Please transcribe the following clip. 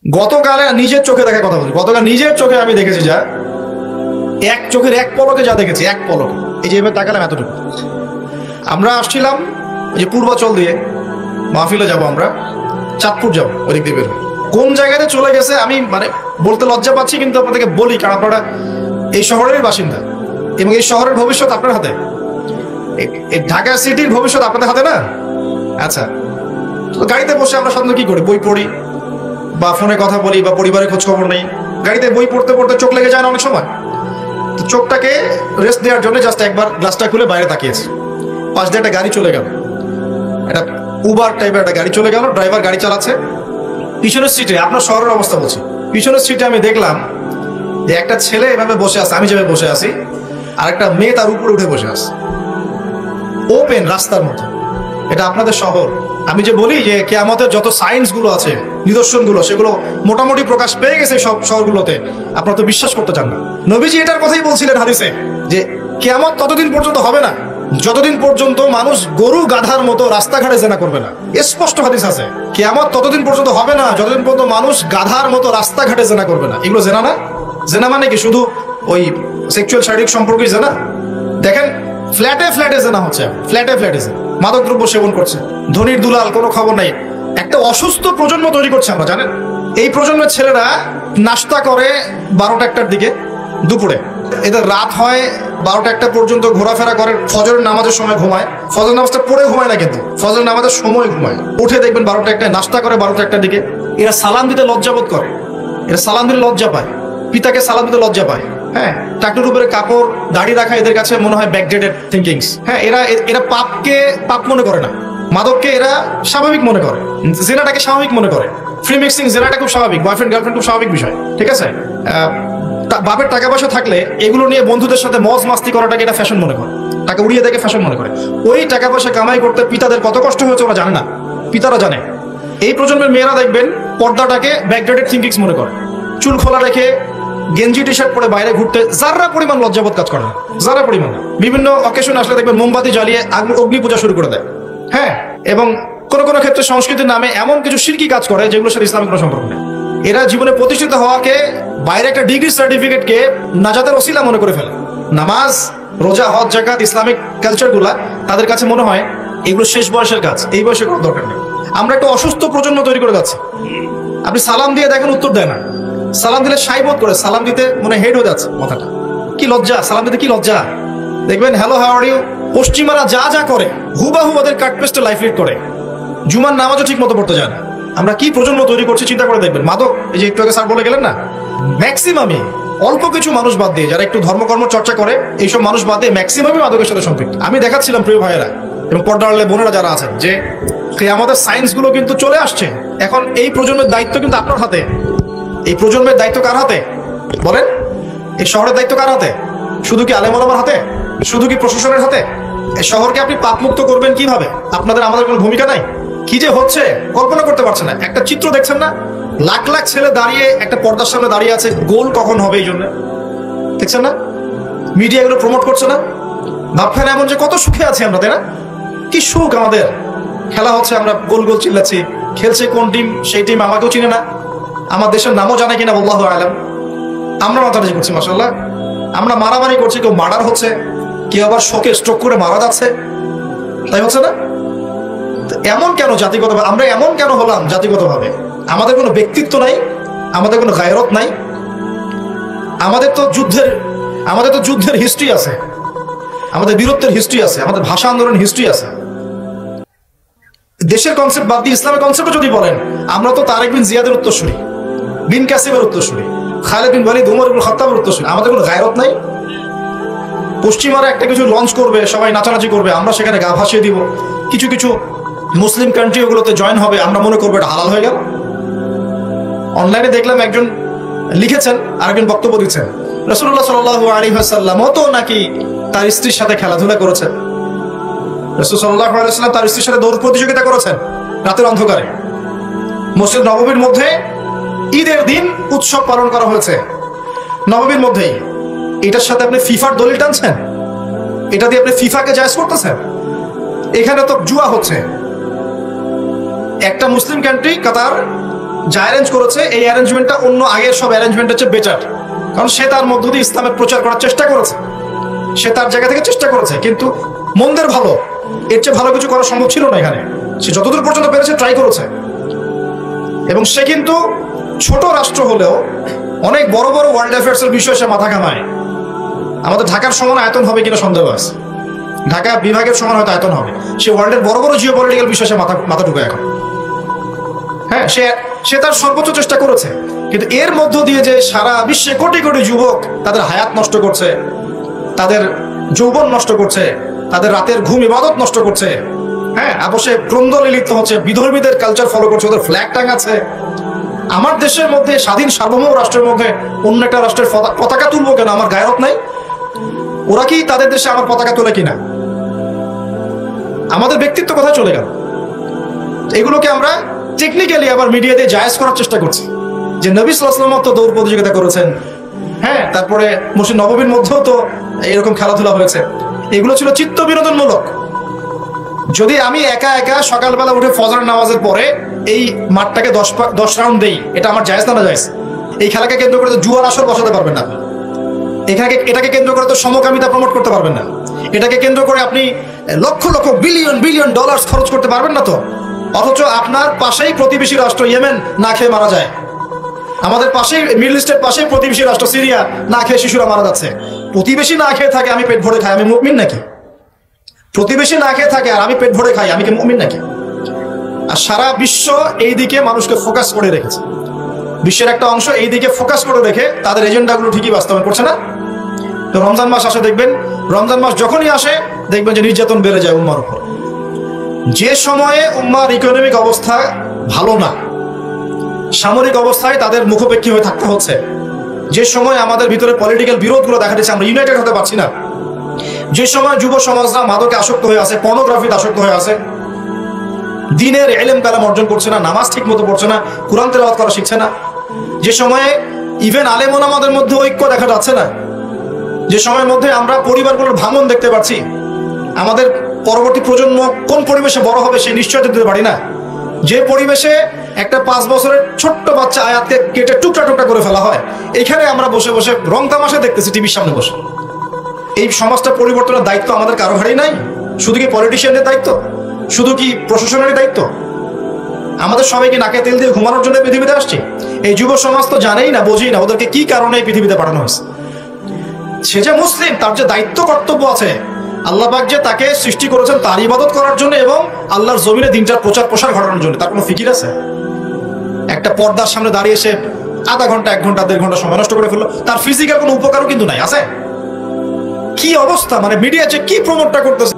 গতকালে নিজের চোখে দেখা কথা বলছি, গতকাল নিজের চোখে আমি দেখেছি যা, এক চোখের এক পলকে যা দেখেছি, এক পলকে, এই যে এবার তাকালাম এতটুকু। আমরা আসছিলাম এই যে পূর্বাচল দিয়ে মাহফিলে যাব, আমরা চাঁদপুর যাব, ওই দিক দিয়ে বের হয়ে কোন জায়গাতে চলে গেছে আমি মানে বলতে লজ্জা পাচ্ছি, কিন্তু আপনাদেরকে বলি কারণ আপনারা এই শহরের বাসিন্দা এবং এই শহরের ভবিষ্যৎ আপনার হাতে, এই ঢাকা সিটির ভবিষ্যৎ আপনাদের হাতে না। আচ্ছা, তো গাড়িতে বসে আমরা সাধারণত কি করি, বই পড়ি বা ফোনে কথা বলি বা পরিবারের খোঁজ খবর নেই। গাড়িতে বই পড়তে পড়তে চোখ লেগে যায় না অনেক সময়, তো চোখটাকে রেস্ট দেওয়ার জন্য জাস্ট একবার গ্লাসটা খুলে বাইরে তাকিয়েছি। পাশ দিয়ে একটা গাড়ি চলে গেল, একটা উবার টাইপের একটা গাড়ি চলে গেল, ড্রাইভার গাড়ি চালাচ্ছে। পিছনের সিটে, আপনার শহরের অবস্থা বলছি, পিছনের সিটে আমি দেখলাম যে একটা ছেলে এভাবে বসে আছে, আমি যেভাবে বসে আছি, আর একটা মেয়ে তার উপরে উঠে বসে আছে ওপেন রাস্তার মতো। এটা আপনাদের শহর। আমি যে বলি যে কিয়ামতের যত সায়েন্স গুলো আছে, নিদর্শন গুলো, সেগুলো মোটামুটি প্রকাশ পেয়ে গেছে সব শহরগুলোতে, আপনারা তো বিশ্বাস করতে চান না। নবীজি এটার কথাই বলছিলেন হাদিসে যে কিয়ামত ততদিন পর্যন্ত হবে না যতদিন পর্যন্ত মানুষ গরু গাধার মতো রাস্তাঘাটে জেনা করবে না। স্পষ্ট হাদিস আছে, কিয়ামত ততদিন পর্যন্ত হবে না যতদিন পর্যন্ত মানুষ গাধার মতো রাস্তাঘাটে জেনা করবে না। এগুলো জেনা না? জেনা মানে কি শুধু ওই সেক্সুয়াল শারীরিক সম্পর্কই জেনা? দেখেন ফ্ল্যাটে ফ্ল্যাটে জেনা হচ্ছে, ফ্ল্যাটে ফ্ল্যাটে মাদক দ্রব্য সেবন করছে, ধনীর দুলাল, কোনো খবর নাই। একটা অসুস্থ প্রজন্ম তৈরি করছে আমরা, জানেন? এই প্রজন্মের ছেলেরা নাস্তা করে 12টা-1টার দিকে, দুপুরে এদের রাত হয় 12টা-1টা পর্যন্ত, ঘোরাফেরা করে, ফজরের নামাজের সময় ঘুমায়। ফজর নামাজটা পড়ে ঘুমায় না, কিন্তু ফজর নামাজের সময় ঘুমায়। উঠে দেখবেন 12টা-1টায় নাস্তা করে, 12টা-1টার দিকে। এরা সালাম দিতে লজ্জাবোধ করে, এরা সালাম দিতে লজ্জা পায়, পিতাকে সালাম দিতে লজ্জা পায়। হ্যাঁ, টাকটুর উপরে কাপড়, দাড়ি রাখা এদের কাছে মনে হয় ব্যাকডেটেড থিঙ্কিংস। হ্যাঁ, এরা পাপকে পাপ মনে করে না, মাদককে এরা স্বাভাবিক মনে করে, জেনাটাকে স্বাভাবিক মনে করে। ফ্রি মিক্সিং, জেনাটা খুব স্বাভাবিক, বয়ফ্রেন্ড গার্লফ্রেন্ড খুব স্বাভাবিক বিষয়, ঠিক আছে? বাপের টাকা পয়সা থাকলে এগুলো নিয়ে বন্ধুদের সাথে মজ মাস্তি করাটাকে এটা ফ্যাশন মনে করে, টাকা উড়িয়ে দেখে ফ্যাশন মনে করে। ওই টাকা পয়সা কামাই করতে পিতাদের কত কষ্ট হয়েছে ওরা জানে না, পিতারা জানে। এই প্রজন্মের মেয়েরা দেখবেন পর্দাটাকে ব্যাকডেটেড থিঙ্কিংস মনে করে, চুল খোলা রেখে গেঞ্জি টি শার্ট পরে বাইরে ঘুরতে যারা পরিমাণ লজ্জাবোধ কাজ করে না, যারা পরিমাণ। বিভিন্ন অকেশন আসলে দেখবেন মোমবাতি জ্বালিয়ে অগ্নি পূজা শুরু করে দেয়। হ্যাঁ, এবং কোনো কোনো ক্ষেত্রে সংস্কৃতির নামে এমন কিছু শিরকি কাজ করে যেগুলোর সাথে ইসলামিক কোনো সম্পর্ক নেই। এরা জীবনে প্রতিষ্ঠিত হওয়াকে, বাইরে একটা ডিগ্রি সার্টিফিকেটকে নাজাতের ওসিলা মনে করে ফেলে। নামাজ, রোজা, হজ, যাকাত, ইসলামিক কালচারগুলা তাদের কাছে মনে হয় এগুলো শেষ বয়সের কাজ, এই বয়সে কোনো দরকার নেই। আমরা একটা অসুস্থ প্রজন্ম তৈরি করে যাচ্ছি। আপনি সালাম দিয়ে দেখেন উত্তর দেয় না, সালাম দিলে সাইবোধ করে, সালাম দিতে মনে হেড হয়ে যাচ্ছে মাথাটা। কি লজ্জা, সালাম দিতে কি লজ্জা। দেখবেন হ্যালো হাউ আর ইউ, পশ্চিমারা যা যা করে হুবাহু ওদের কাটপেস্টে লাইফ লিড করে, জুমার নামাজও ঠিক মতো পড়তে যায় না। আমরা কি প্রজন্ম তৈরি করছি চিন্তা করে দেখবেন। মাদক, এই যে একটু আগে স্যার বলে গেলেন না, ম্যাক্সিমামই, অল্প কিছু মানুষ বাদ দিয়ে, যারা একটু ধর্মকর্ম চর্চা করে, এইসব মানুষ বাদ দিয়ে ম্যাক্সিমামই মাদকের সাথে সম্পৃক্ত। আমি দেখাচ্ছিলাম প্রিয় ভাইয়েরা এবং পর্দার বোনেরা যারা আছেন, যে আমাদের সায়েন্স গুলো কিন্তু চলে আসছে। এখন এই প্রজন্মের দায়িত্ব কিন্তু আপনার হাতে। এই প্রজন্মের দায়িত্ব কার হাতে বলেন? এই শহরের দায়িত্ব কার হাতে? শুধু কি আলেম ওলামার হাতে? শুধু কি প্রশাসনের হাতে? এই শহরকে আপনি পাপমুক্ত করবেন কিভাবে? আপনাদের আমাদের কোনো ভূমিকা নাই? কি যে হচ্ছে কল্পনা করতে পারছেন না। একটা চিত্র দেখছেন না, লাখ লাখ ছেলে দাঁড়িয়ে একটা পর্দার সামনে দাঁড়িয়ে আছে, গোল কখন হবে এই জন্য, দেখছেন না? মিডিয়া এগুলো প্রমোট করছে না। ভাবছেন এমন যে কত সুখে আছি আমরা, তাই না? কি সুখ আমাদের। খেলা হচ্ছে, আমরা গোল গোল চিল্লাচ্ছি, খেলছে কোন টিম, সেই টিম আমাকেও চিনে না, আমার দেশের নামও জানে কিনা আল্লাহু আলাম। আমরা মাতামাতি করছি, মাশাআল্লাহ। আমরা মারামারি করছি, কেউ মার্ডার হচ্ছে, কেউ আবার শোকে স্ট্রোক করে মারা যাচ্ছে, তাই হচ্ছে না? এমন কেন জাতিগতভাবে আমরা এমন কেন হলাম? জাতিগতভাবে আমাদের কোনো ব্যক্তিত্ব নাই, আমাদের কোনো গায়রত নাই। আমাদের তো যুদ্ধের হিস্ট্রি আছে, আমাদের বীরত্বের হিস্ট্রি আছে, আমাদের ভাষা আন্দোলনের হিস্ট্রি আছে। দেশের কনসেপ্ট বাদ দিয়ে ইসলামের কনসেপ্টও যদি বলেন, আমরা তো তারেক বিন জিয়াদের উত্তরসূরি, বিন কাসিমের উত্তরসূরি, খালেদ বিন ওয়ালিদ, উমর ইবনে খাত্তাবের উত্তরসূরি। আমাদের কোনো গায়রত নাই। পশ্চিমারা একটা কিছু লঞ্চ করবে, সবাই নাচানাচি করবে, আমরা সেখানে গা ভাসিয়ে দিব। কিছু কিছু মুসলিম কান্ট্রি ওগুলোতে জয়েন হবে, আমরা মনে করবো এটা হালাল হয়ে গেল। অনলাইনে দেখলাম একজন লিখেছেন, আরেকজন বক্তব্য দিচ্ছেন, রাসূলুল্লাহ সাল্লাল্লাহু আলাইহি ওয়াসাল্লাম তো নাকি তার স্ত্রীর সাথে খেলাধুলা করেছেন। রাসূল সাল্লাল্লাহু আলাইহি ওয়াসাল্লাম তার স্ত্রীর সাথে দৌড় প্রতিযোগিতা করেছেন রাতের অন্ধকারে। মসজিদ নববীর মধ্যে ঈদের দিন উৎসব পালন করা হয়েছে নববীর মধ্যেই। এটার সাথে আপনি ফিফার দলিল টানছেন, এটা দিয়ে আপনি ফিফাকে জায়েজ করতেছেন। এখানে তো জুয়া হচ্ছে। একটা মুসলিম কান্ট্রি কাতার, যা অ্যারেঞ্জ করেছে এই অ্যারেঞ্জমেন্টটা অন্য আগের সব অ্যারেঞ্জমেন্টের চেয়ে বেটার, কারণ সে তার মধ্য দিয়ে ইসলামের প্রচার করার চেষ্টা করেছে, সে তার জায়গা থেকে চেষ্টা করেছে, কিন্তু মন্দের ভালো, এর চেয়ে ভালো কিছু করা সম্ভব ছিল না এখানে। সে যতদূর পর্যন্ত পেরেছে ট্রাই করেছে, এবং সে কিন্তু ছোট রাষ্ট্র হলেও অনেক বড় বড় ওয়ার্ল্ড অ্যাফেয়ার্স এর বিষয়ে সে মাথা ঘামায়। আমাদের ঢাকার সমান আয়তন হবে কিনা সন্দেহ আছে, ঢাকা বিভাগের সমান হয়তো আয়তন হবে, সে ওয়ার্ল্ডের বড় বড় জিও পলিটিক্যাল বিষয়ে সে মাথা ঢুকে এখন। হ্যাঁ, সে তার সর্বোচ্চ চেষ্টা করেছে, কিন্তু এর মধ্য দিয়ে যে সারা বিশ্বে কোটি কোটি যুবক তাদের হায়াত নষ্ট করছে, তাদের যৌবন নষ্ট করছে, তাদের রাতের ঘুম ইবাদত নষ্ট করছে, হ্যাঁ, অবশ্যই ক্রন্দলে লিপ্ত হচ্ছে, বিধর্মীদের কালচার ফলো করছে, ওদের ফ্ল্যাগ টাঙাচ্ছে। আমার দেশের মধ্যে, স্বাধীন সার্বভৌম রাষ্ট্রের মধ্যে অন্য একটা রাষ্ট্রের পতাকা তুলবো কেন? আমার গায়রত নাই? ওরা কি তাদের দেশে আমার পতাকা তোলে কিনা? আমাদের ব্যক্তিত্ব কোথায় চলে গেল? এগুলোকে আমরা টেকনিক্যালি আবার মিডিয়া দিয়ে জায়েজ করার চেষ্টা করছি, যে নবী সাল্লাল্লাহু আলাইহি ওয়াসাল্লাম তো দৌড় প্রতিযোগিতা করেছেন, হ্যাঁ, তারপরে মসজিদ নববীর মধ্যেও তো এরকম খেলাধুলা হয়েছে। এগুলো ছিল চিত্ত বিনোদনমূলক। যদি আমি একা একা সকালবেলা উঠে ফজর নামাজের পরে এই মাঠটাকে 10 রাউন্ড দেই, এটা আমার জায়েজ না জায়েজ? এই খেলাকে কেন্দ্র করে তো জুয়ার আসর বসাতে পারবেন না, এটাকে কেন্দ্র করে তো সমকামিতা প্রমোট করতে পারবেন না, এটাকে কেন্দ্র করে আপনি lakh lakh billion billion dollar খরচ করতে পারবেন না তো। অথচ আপনার পাশেই প্রতিবেশী রাষ্ট্র ইয়েমেন না খেয়ে মারা যায়, আমাদের পাশেই মিডল ইস্টের পাশেই প্রতিবেশী রাষ্ট্র সিরিয়া না খেয়ে শিশুরা মারা যাচ্ছে। প্রতিবেশী না খেয়ে থাকে, আমি পেট ভরে খাই, আমি মুমিন নাকি? প্রতিবেশী না খেয়ে থাকে আর আমি পেট ভরে খাই, আমি কি মুমিন নাকি? আর সারা বিশ্ব এই দিকে মানুষকে ফোকাস করে রেখেছে, বিশ্বের একটা অংশ এই দিকে ফোকাস করে রেখে তাদের এজেন্ডাগুলো ঠিকই বাস্তবায়ন করছে না। তো রমজান মাস আসে, দেখবেন রমজান মাস যখনই আসে দেখবেন যে নির্যাতন বেড়ে যায় উম্মার উপর। যে সময়ে উম্মার ইকোনমিক অবস্থা ভালো না, সামরিক অবস্থায় তাদের মুখোপেক্ষী হয়ে থাকতে হচ্ছে, যে সময় আমাদের ভিতরে পলিটিক্যাল বিরোধগুলো দেখা দিচ্ছে, আমরা ইউনাইটেড হতে পারছি না, যে সময় যুব সমাজরা মাদকে আসক্ত হয়ে আছে, পর্নোগ্রাফিতে আসক্ত হয়ে আছে, দিনের ইলম কালাম অর্জন করছে না, নামাজ ঠিক মতো পড়ছে না, কুরআন তেলাওয়াত করা শিখছে না, যে সময়ে ইভেন আলেম ওলামাদের মধ্যে ঐক্য দেখা যাচ্ছে না, যে সময়ের মধ্যে আমরা পরিবারগুলোর ভাঙন দেখতে পাচ্ছি, আমাদের পরবর্তী প্রজন্ম কোন পরিবেশে বড় হবে সেই নিশ্চয়তা দিতে পারি না, যে পরিবেশে একটা 5 বছরের ছোট্ট বাচ্চা আয়াতকে কেটে টুকরা টুকরা করে ফেলা হয়, এইখানে আমরা বসে বসে রং তামাশা দেখতেছি টিভির সামনে বসে। এই সমাজটা পরিবর্তনের দায়িত্ব আমাদের কারো ঘাড়েই নাই? শুধু কি পলিটিশিয়ানদের দায়িত্ব? শুধু কি প্রশাসনের দায়িত্ব? আমাদের সবাইকে নাকে তেল দিয়ে ঘুমানোর জন্য পৃথিবীতে আসছে? এই যুব সমাজ তো জানেই না, বোঝেই না ওদেরকে কি কারণে এই পৃথিবীতে পাঠানো হয়েছে। সে যে মুসলিম, তার যে দায়িত্ব কর্তব্য আছে, আল্লাহ পাক যে তাকে সৃষ্টি করেছেন তার ইবাদত করার জন্য এবং আল্লাহর জমিনে দিনটার প্রচার প্রসার ঘটানোর জন্য, তার কোনো ফিকির আছে? একটা পর্দার সামনে দাঁড়িয়ে এসে আধা ঘন্টা 1 ঘন্টা 1.5 ঘন্টা সময় নষ্ট করে ফেললো, তার ফিজিক্যাল কোনো উপকারও কিন্তু নাই। আছে কি অবস্থা? মানে মিডিয়া যে কি প্রমোটটা করতেছে।